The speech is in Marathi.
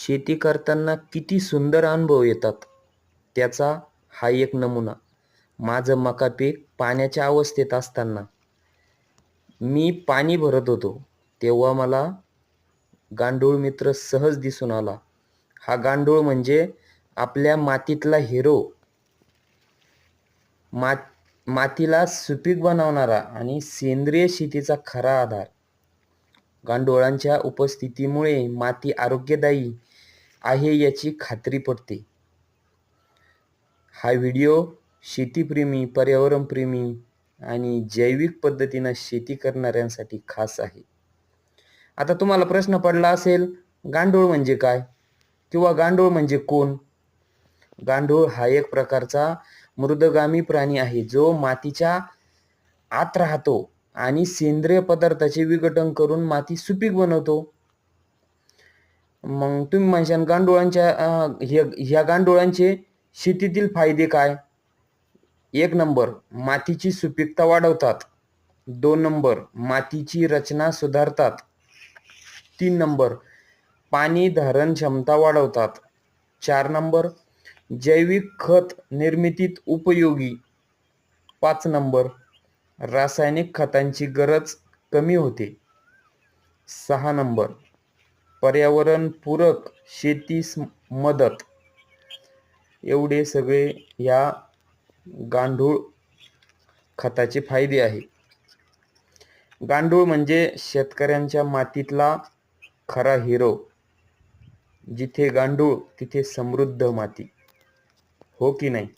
शेती करताना किती सुंदर अनुभव येतात, त्याचा हा एक नमुना. माझं मका पीक पाण्याच्या अवस्थेत असताना मी पाणी भरत होतो, तेव्हा मला गांडूळ मित्र सहज दिसून आला. हा गांडूळ म्हणजे आपल्या मातीतला हिरो, मात मातीला सुपीक बनवणारा आणि सेंद्रिय शेतीचा खरा आधार. गांडुळांच्या उपस्थितीमुळे माती आरोग्यदायी आहे याची खात्री पटते. हा व्हिडिओ शेतीप्रेमी, पर्यावरणप्रेमी आणि जैविक पद्धतीनं शेती करणाऱ्यांसाठी खास आहे. आता तुम्हाला प्रश्न पडला असेल, गांडूळ म्हणजे काय? किंवा गांडूळ म्हणजे कोण? गांडूळ हा एक प्रकारचा मृदगामी प्राणी आहे, जो मातीच्या आत राहतो आणि सेंद्रिय पदार्थाचे विघटन करून माती सुपीक बनवतो. मग तुम्ही म्हणशाल ह्या गांडुळांचे शेतीतील फायदे काय? 1 नंबर, मातीची सुपीकता वाढवतात. 2 नंबर, मातीची रचना सुधारतात. 3 नंबर, पाणी धारण क्षमता वाढवतात. 4 नंबर, जैविक खत निर्मितीत उपयोगी. 5 नंबर, रासायनिक खतांची गरज कमी होते. 6 नंबर, पर्यावरणपूरक शेतीस मदत. एवढे सगळे या गांडूळ खताचे फायदे आहे. गांडूळ म्हणजे शेतकऱ्यांच्या मातीतला खरा हिरो. जिथे गांडूळ तिथे समृद्ध माती. हो की नाही?